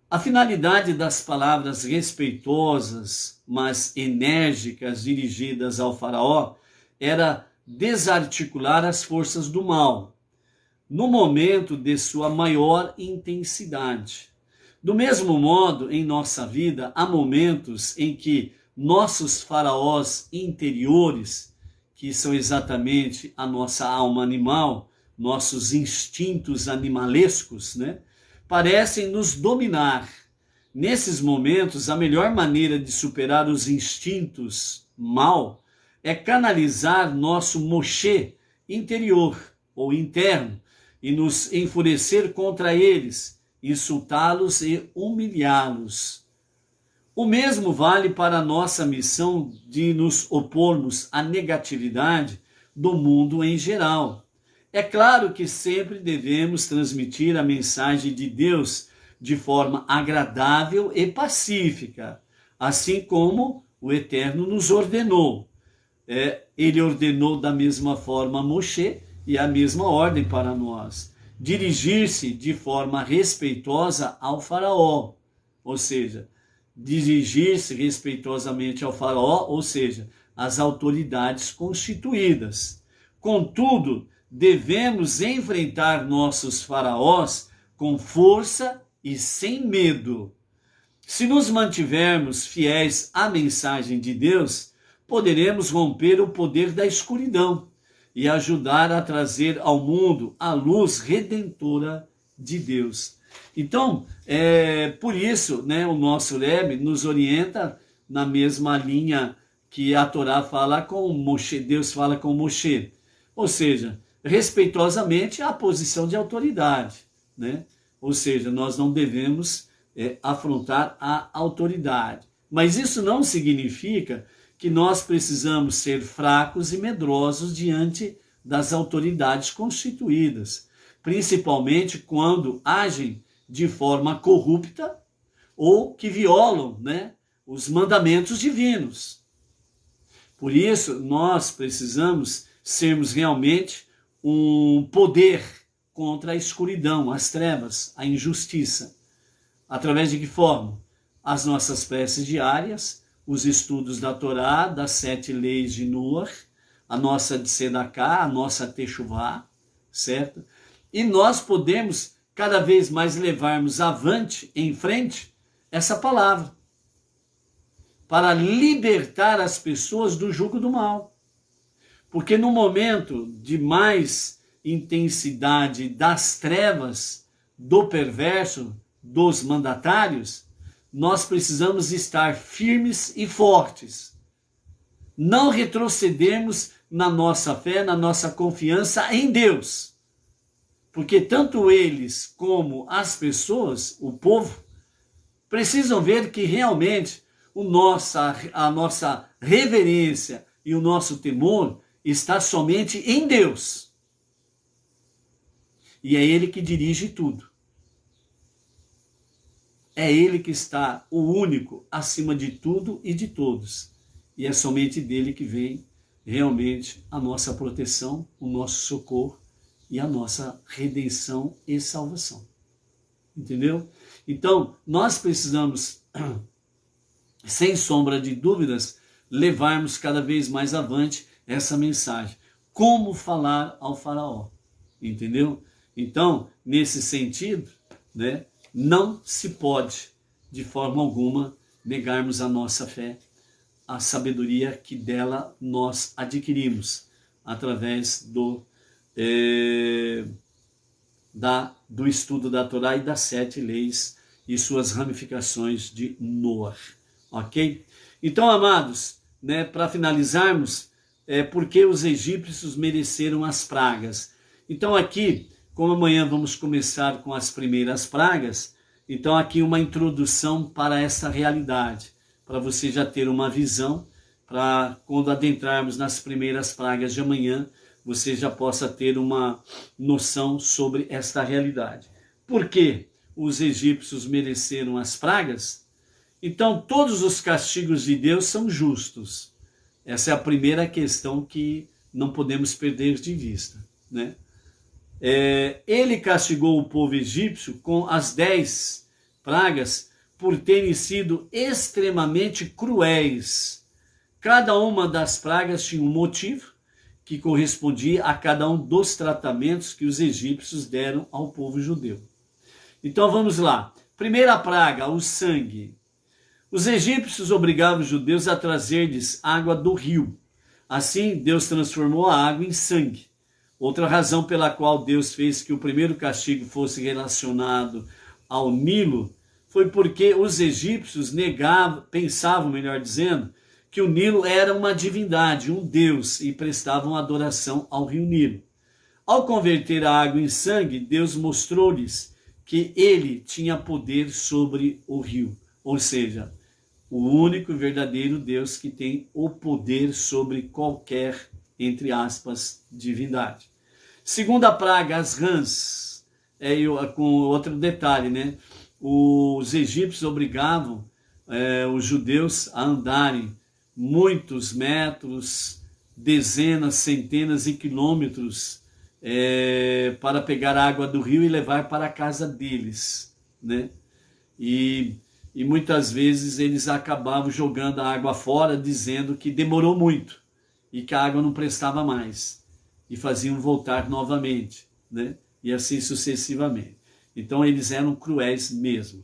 A finalidade das palavras respeitosas, mas enérgicas dirigidas ao faraó era desarticular as forças do mal, no momento de sua maior intensidade. Do mesmo modo, em nossa vida, há momentos em que nossos faraós interiores, que são exatamente a nossa alma animal, nossos instintos animalescos, né, parecem nos dominar. Nesses momentos, a melhor maneira de superar os instintos mal é canalizar nosso Moshe interior ou interno e nos enfurecer contra eles, insultá-los e humilhá-los. O mesmo vale para a nossa missão de nos opormos à negatividade do mundo em geral. É claro que sempre devemos transmitir a mensagem de Deus de forma agradável e pacífica, assim como o Eterno nos ordenou. Ele ordenou da mesma forma a Moshe e a mesma ordem para nós. Dirigir-se de forma respeitosa ao faraó, ou seja, dirigir-se respeitosamente ao faraó, ou seja, às autoridades constituídas. Contudo, devemos enfrentar nossos faraós com força e sem medo. Se nos mantivermos fiéis à mensagem de Deus, poderemos romper o poder da escuridão e ajudar a trazer ao mundo a luz redentora de Deus. Então, por isso, né, o nosso Rebbe nos orienta na mesma linha que a Torá fala com Moshe, Deus fala com Moshe. Ou seja, respeitosamente a posição de autoridade, né? Ou seja, nós não devemos afrontar a autoridade. Mas isso não significa que nós precisamos ser fracos e medrosos diante das autoridades constituídas, principalmente quando agem de forma corrupta ou que violam, né, os mandamentos divinos. Por isso, nós precisamos sermos realmente um poder contra a escuridão, as trevas, a injustiça. Através de que forma? As nossas preces diárias, os estudos da Torá, das 7 leis de Noah, a nossa Tzedaká, a nossa Teshuvá, certo? E nós podemos cada vez mais levarmos avante, em frente, essa palavra, para libertar as pessoas do jugo do mal. Porque no momento de mais intensidade das trevas, do perverso, dos mandatários, nós precisamos estar firmes e fortes. Não retrocedermos na nossa fé, na nossa confiança em Deus. Porque tanto eles como as pessoas, o povo, precisam ver que realmente a nossa reverência e o nosso temor está somente em Deus. E é Ele que dirige tudo. É Ele que está o único acima de tudo e de todos. E é somente dele que vem realmente a nossa proteção, o nosso socorro e a nossa redenção e salvação. Entendeu? Então, nós precisamos, sem sombra de dúvidas, levarmos cada vez mais avante essa mensagem. Como falar ao faraó? Entendeu? Então, nesse sentido, né, não se pode, de forma alguma, negarmos a nossa fé, a sabedoria que dela nós adquirimos através do estudo da Torá e das 7 leis e suas ramificações de Noah. Ok? Então, amados, né, para finalizarmos, por que os egípcios mereceram as pragas? Então aqui, como amanhã vamos começar com as primeiras pragas, então aqui uma introdução para essa realidade, para você já ter uma visão, para quando adentrarmos nas primeiras pragas de amanhã, você já possa ter uma noção sobre esta realidade. Por que os egípcios mereceram as pragas? Então todos os castigos de Deus são justos. Essa é a primeira questão que não podemos perder de vista, né? Ele castigou o povo egípcio com as 10 pragas por terem sido extremamente cruéis. Cada uma das pragas tinha um motivo que correspondia a cada um dos tratamentos que os egípcios deram ao povo judeu. Então vamos lá. Primeira praga, o sangue. Os egípcios obrigavam os judeus a trazer-lhes água do rio. Assim, Deus transformou a água em sangue. Outra razão pela qual Deus fez que o primeiro castigo fosse relacionado ao Nilo foi porque os egípcios pensavam, melhor dizendo, que o Nilo era uma divindade, um deus, e prestavam adoração ao rio Nilo. Ao converter a água em sangue, Deus mostrou-lhes que ele tinha poder sobre o rio, ou seja, o único e verdadeiro Deus que tem o poder sobre qualquer, entre aspas, divindade. Segunda praga, as rãs, com outro detalhe, né? Os egípcios obrigavam os judeus a andarem muitos metros, dezenas, centenas de quilômetros para pegar a água do rio e levar para a casa deles, né? E muitas vezes eles acabavam jogando a água fora, dizendo que demorou muito e que a água não prestava mais, e faziam voltar novamente, né? E assim sucessivamente. Então eles eram cruéis mesmo.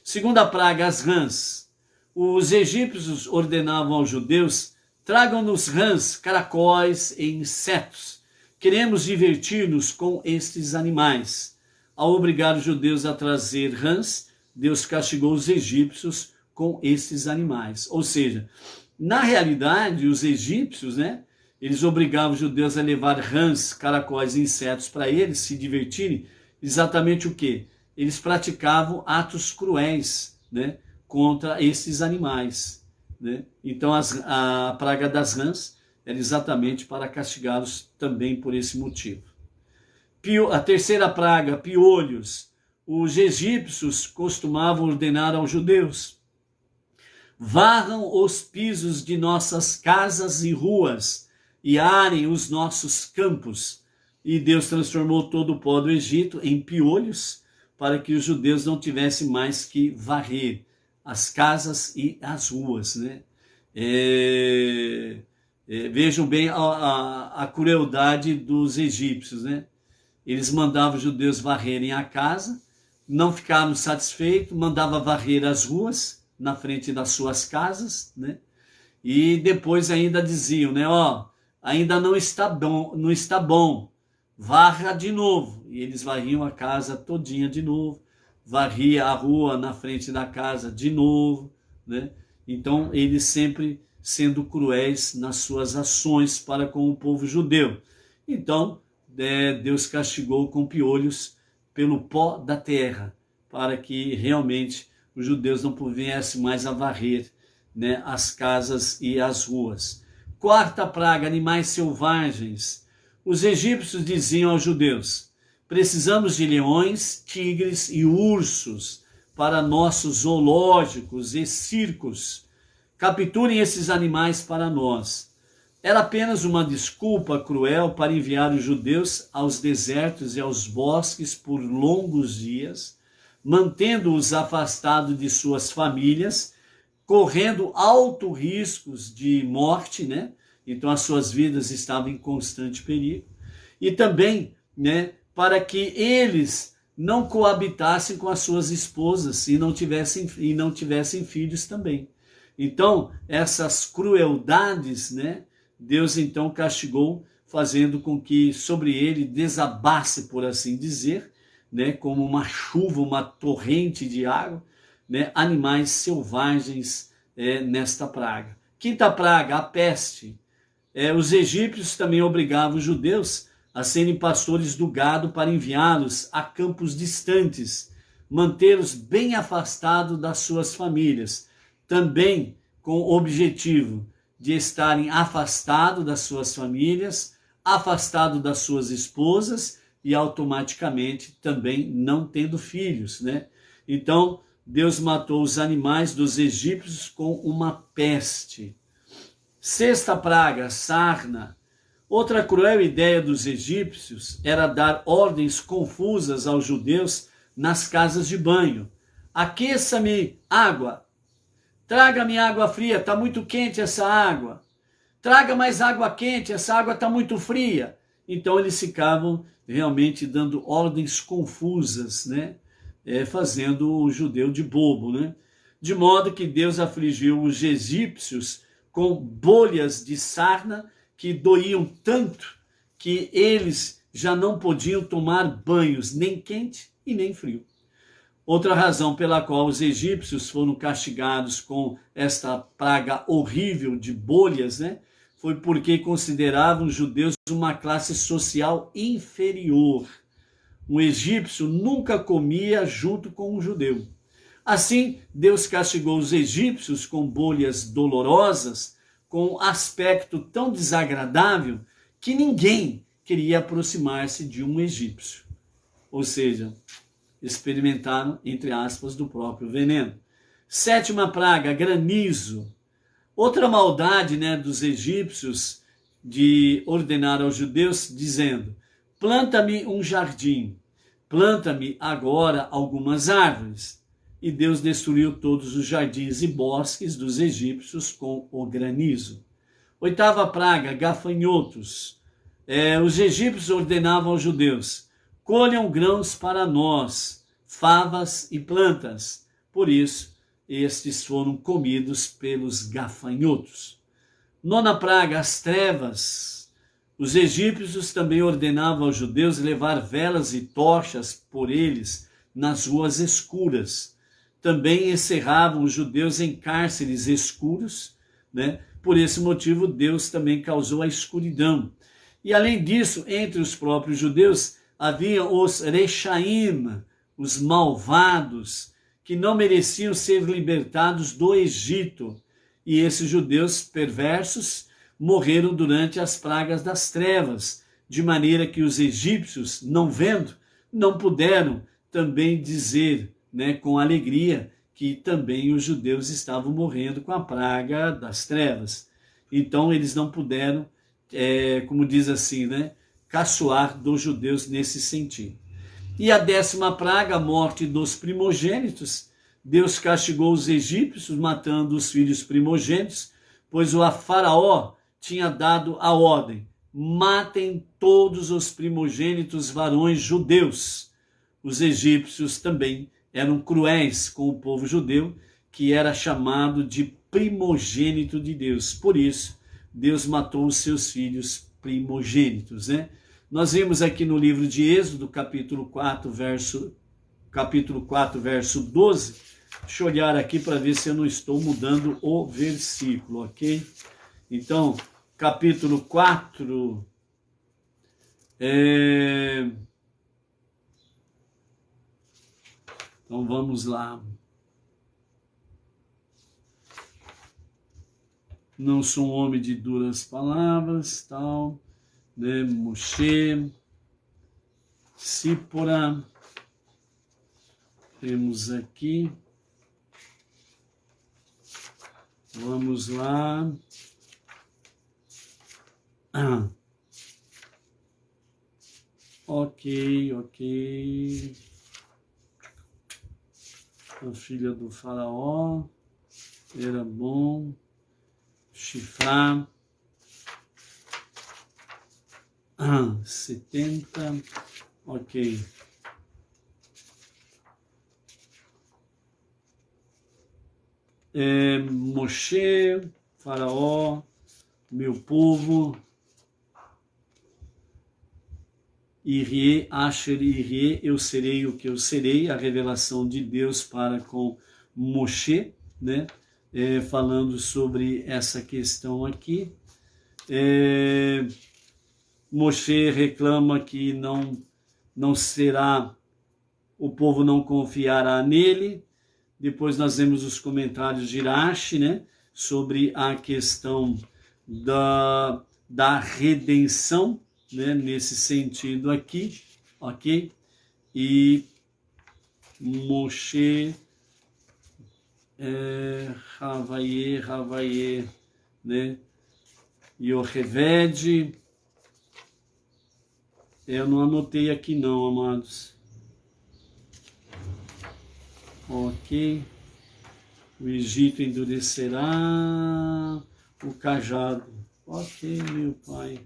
Segunda praga, as rãs. Os egípcios ordenavam aos judeus: tragam-nos rãs, caracóis e insetos. Queremos divertir-nos com estes animais. Ao obrigar os judeus a trazer rãs, Deus castigou os egípcios com estes animais. Ou seja, na realidade, os egípcios, né, eles obrigavam os judeus a levar rãs, caracóis e insetos para eles se divertirem. Exatamente o quê? Eles praticavam atos cruéis, né, contra esses animais, né? Então a praga das rãs era exatamente para castigá-los também por esse motivo. A terceira praga, piolhos. Os egípcios costumavam ordenar aos judeus: varram os pisos de nossas casas e ruas e arem os nossos campos. E Deus transformou todo o pó do Egito em piolhos, para que os judeus não tivessem mais que varrer as casas e as ruas, né? Vejam bem a crueldade dos egípcios, né? Eles mandavam os judeus varrerem a casa, não ficaram satisfeitos, mandavam varrer as ruas na frente das suas casas, né? E depois ainda diziam, né? Ó, ainda não está bom, varra de novo. E eles varriam a casa todinha de novo, varria a rua na frente da casa de novo, né? Então eles sempre sendo cruéis nas suas ações para com o povo judeu. Então Deus castigou com piolhos pelo pó da terra, para que realmente os judeus não viessem mais a varrer, né, as casas e as ruas. Quarta praga, animais selvagens. Os egípcios diziam aos judeus: precisamos de leões, tigres e ursos para nossos zoológicos e circos. Capturem esses animais para nós. Era apenas uma desculpa cruel para enviar os judeus aos desertos e aos bosques por longos dias, mantendo-os afastados de suas famílias, correndo altos riscos de morte, né? Então as suas vidas estavam em constante perigo. E também, né, para que eles não coabitassem com as suas esposas e não tivessem filhos também. Então, essas crueldades, né, Deus então castigou, fazendo com que sobre ele desabasse, por assim dizer, né, como uma chuva, uma torrente de água, né, animais selvagens nesta praga. Quinta praga, a peste. Os egípcios também obrigavam os judeus a serem pastores do gado para enviá-los a campos distantes, mantê-los bem afastados das suas famílias, também com o objetivo de estarem afastados das suas famílias, afastados das suas esposas e automaticamente também não tendo filhos, né? Então, Deus matou os animais dos egípcios com uma peste. Sexta praga, sarna. Outra cruel ideia dos egípcios era dar ordens confusas aos judeus nas casas de banho. Aqueça-me água. Traga-me água fria, está muito quente essa água. Traga mais água quente, essa água está muito fria. Então eles ficavam realmente dando ordens confusas, né? Fazendo o judeu de bobo, né? De modo que Deus afligiu os egípcios com bolhas de sarna que doíam tanto que eles já não podiam tomar banhos nem quente e nem frio. Outra razão pela qual os egípcios foram castigados com esta praga horrível de bolhas, né, foi porque consideravam os judeus uma classe social inferior. Um egípcio nunca comia junto com um judeu. Assim, Deus castigou os egípcios com bolhas dolorosas, com aspecto tão desagradável que ninguém queria aproximar-se de um egípcio. Ou seja, experimentaram, entre aspas, do próprio veneno. Sétima praga, granizo. Outra maldade, né, dos egípcios de ordenar aos judeus, dizendo: planta-me um jardim, planta-me agora algumas árvores. E Deus destruiu todos os jardins e bosques dos egípcios com o granizo. Oitava praga, gafanhotos. Os egípcios ordenavam aos judeus: colham grãos para nós, favas e plantas. Por isso, estes foram comidos pelos gafanhotos. Nona praga, as trevas. Os egípcios também ordenavam aos judeus levar velas e tochas por eles nas ruas escuras. Também encerravam os judeus em cárceres escuros, né? Por esse motivo, Deus também causou a escuridão. E além disso, entre os próprios judeus, havia os rechaim, os malvados, que não mereciam ser libertados do Egito. E esses judeus perversos morreram durante as pragas das trevas, de maneira que os egípcios, não vendo, não puderam também dizer, né, com alegria, que também os judeus estavam morrendo com a praga das trevas. Então eles não puderam, como diz assim, né, caçoar dos judeus nesse sentido. E a 10ª praga, a morte dos primogênitos. Deus castigou os egípcios, matando os filhos primogênitos, pois o faraó tinha dado a ordem: matem todos os primogênitos varões judeus. Os egípcios também eram cruéis com o povo judeu, que era chamado de primogênito de Deus. Por isso, Deus matou os seus filhos primogênitos, né? Nós vimos aqui no livro de Êxodo, capítulo 4, verso 12. Deixa eu olhar aqui para ver se eu não estou mudando o versículo, ok? Então, capítulo 4, Então vamos lá. Não sou um homem de duras palavras, tal, né? Moshe, Sípora, temos aqui. Vamos lá. Ok. A filha do faraó, era bom, chifrar, 70, ok. Moshe, faraó, meu povo, Irie, Asher, Irie, eu serei o que eu serei, a revelação de Deus para com Moshe, né? Falando sobre essa questão aqui. Moshe reclama que não será, o povo não confiará nele. Depois nós vemos os comentários de Rashi, né? Sobre a questão da redenção, né, nesse sentido aqui, ok? E Moshe, Havaye, né? Yocheved, eu não anotei aqui não, amados. Ok. O Egito endurecerá o cajado. Ok, meu pai.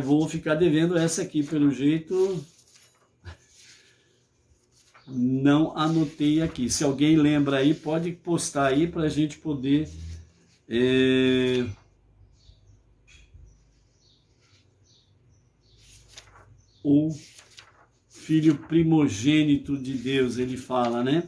Vou ficar devendo essa aqui, pelo jeito. Não anotei aqui. Se alguém lembra aí, pode postar aí para a gente poder filho primogênito de Deus, ele fala, né?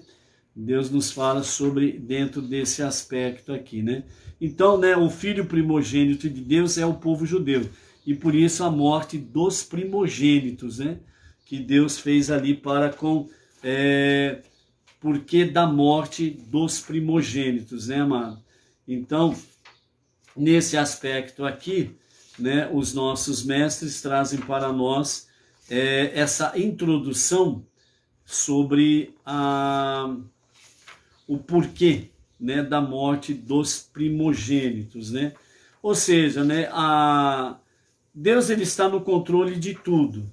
Deus nos fala sobre dentro desse aspecto aqui, né? Então, né, o filho primogênito de Deus é o povo judeu. E por isso a morte dos primogênitos, né? Que Deus fez ali para com... porque da morte dos primogênitos, né, amado? Então, nesse aspecto aqui, né, os nossos mestres trazem para nós essa introdução sobre o porquê, né, da morte dos primogênitos, né? Ou seja, né, Deus ele está no controle de tudo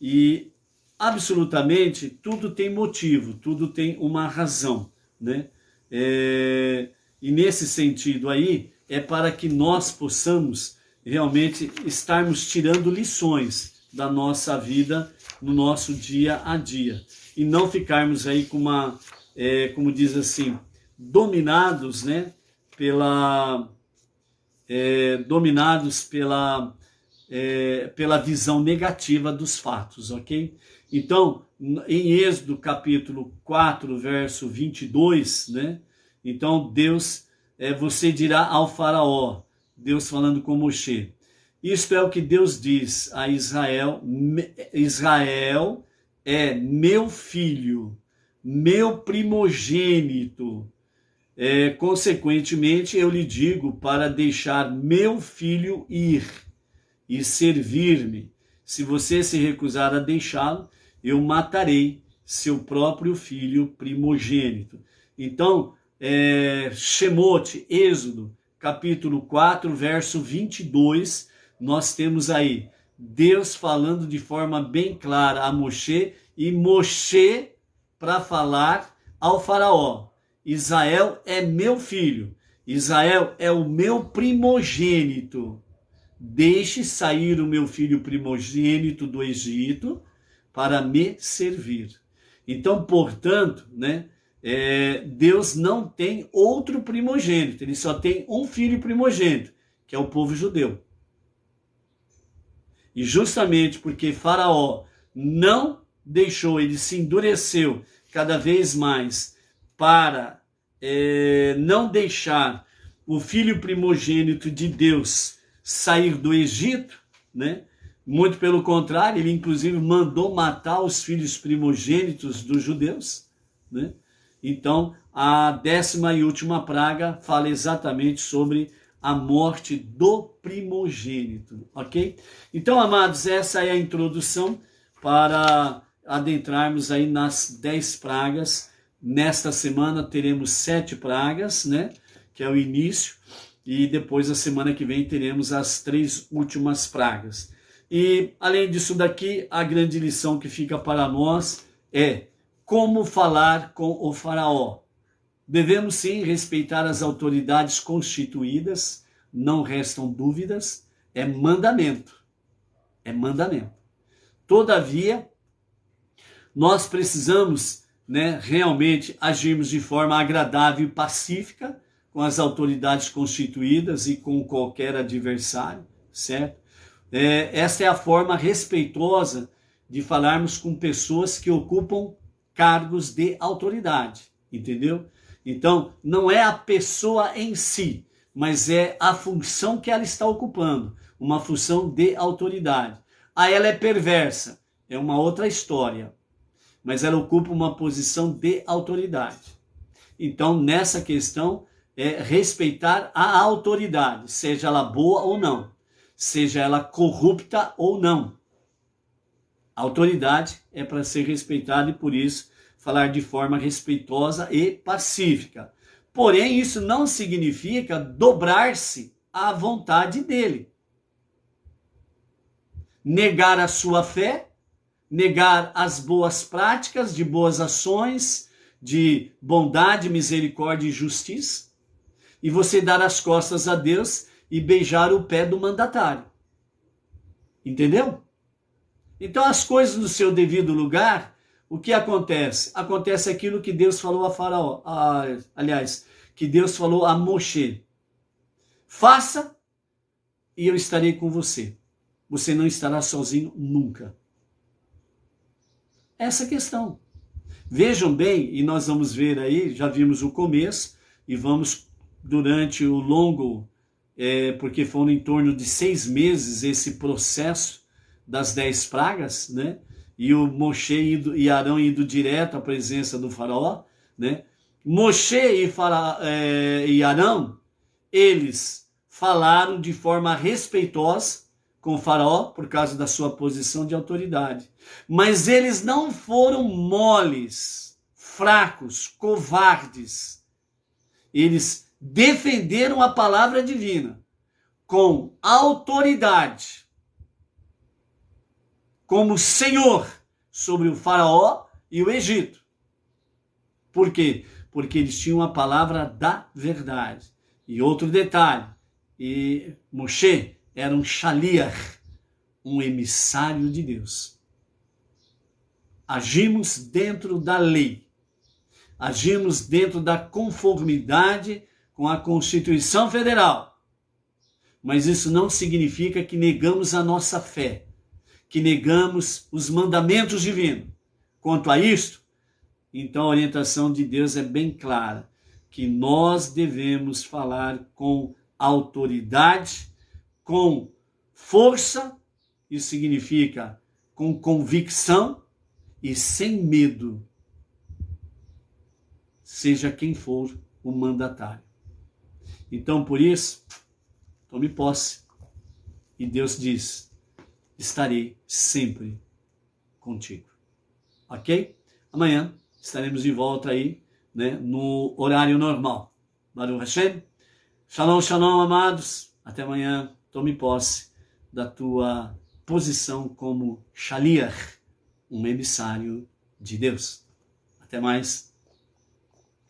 e absolutamente tudo tem motivo, tudo tem uma razão, né? E nesse sentido aí é para que nós possamos realmente estarmos tirando lições da nossa vida no nosso dia a dia e não ficarmos aí com uma, como diz assim, dominados, né, dominados pela visão negativa dos fatos, ok? Então, em Êxodo capítulo 4, verso 22, né, então Deus, você dirá ao faraó, Deus falando com Moshe, isto é o que Deus diz a Israel, Israel é meu filho, meu primogênito. Consequentemente, eu lhe digo para deixar meu filho ir e servir-me. Se você se recusar a deixá-lo, eu matarei seu próprio filho primogênito. Então, Shemote, Êxodo, capítulo 4, verso 22, nós temos aí Deus falando de forma bem clara a Moshe e Moshe para falar ao faraó. Israel é meu filho, Israel é o meu primogênito. Deixe sair o meu filho primogênito do Egito para me servir. Então, portanto, né, Deus não tem outro primogênito, ele só tem um filho primogênito, que é o povo judeu. E justamente porque Faraó não deixou, ele se endureceu cada vez mais para não deixar o filho primogênito de Deus sair do Egito, né? Muito pelo contrário, ele inclusive mandou matar os filhos primogênitos dos judeus, né? Então, a 10ª e última praga fala exatamente sobre a morte do primogênito, ok? Então, amados, essa é a introdução para adentrarmos aí nas 10 pragas. Nesta semana teremos 7 pragas, né? Que é o início, e depois a semana que vem teremos as 3 últimas pragas. E além disso daqui, a grande lição que fica para nós é como falar com o faraó. Devemos sim respeitar as autoridades constituídas, não restam dúvidas, é mandamento. É mandamento. Todavia, nós precisamos, né, realmente agirmos de forma agradável e pacífica com as autoridades constituídas e com qualquer adversário, certo? Essa é a forma respeitosa de falarmos com pessoas que ocupam cargos de autoridade, entendeu? Então, não é a pessoa em si, mas é a função que ela está ocupando, uma função de autoridade. Ela é perversa, é uma outra história, mas ela ocupa uma posição de autoridade. Então, nessa questão, é respeitar a autoridade, seja ela boa ou não, seja ela corrupta ou não. A autoridade é para ser respeitada e, por isso, falar de forma respeitosa e pacífica. Porém, isso não significa dobrar-se à vontade dele. Negar a sua fé, negar as boas práticas de boas ações, de bondade, misericórdia e justiça, e você dar as costas a Deus e beijar o pé do mandatário. Entendeu? Então, as coisas no seu devido lugar, o que acontece? Acontece aquilo que Deus falou a Faraó, que Deus falou a Moshe. Faça e eu estarei com você. Você não estará sozinho nunca. essa questão. Vejam bem, e nós vamos ver aí, já vimos o começo, e vamos durante o longo, porque foram em torno de 6 meses esse processo das 10 pragas, né? E o Moshe e Arão indo direto à presença do faraó, né? Moshe e Arão, eles falaram de forma respeitosa com o faraó por causa da sua posição de autoridade. Mas eles não foram moles, fracos, covardes. Eles defenderam a palavra divina com autoridade, como Senhor sobre o faraó e o Egito. Por quê? Porque eles tinham a palavra da verdade. E outro detalhe, e Moshe era um shaliach, um emissário de Deus. Agimos dentro da lei. Agimos dentro da conformidade com a Constituição Federal. Mas isso não significa que negamos a nossa fé, que negamos os mandamentos divinos. Quanto a isto, então a orientação de Deus é bem clara, que nós devemos falar com autoridade, com força, isso significa com convicção e sem medo, seja quem for o mandatário. Então, por isso, tome posse. E Deus diz, estarei sempre contigo. Ok? Amanhã estaremos de volta aí, né, no horário normal. Baruch Hashem. Shalom, shalom, amados. Até amanhã. Tome posse da tua posição como shaliach, um emissário de Deus. Até mais.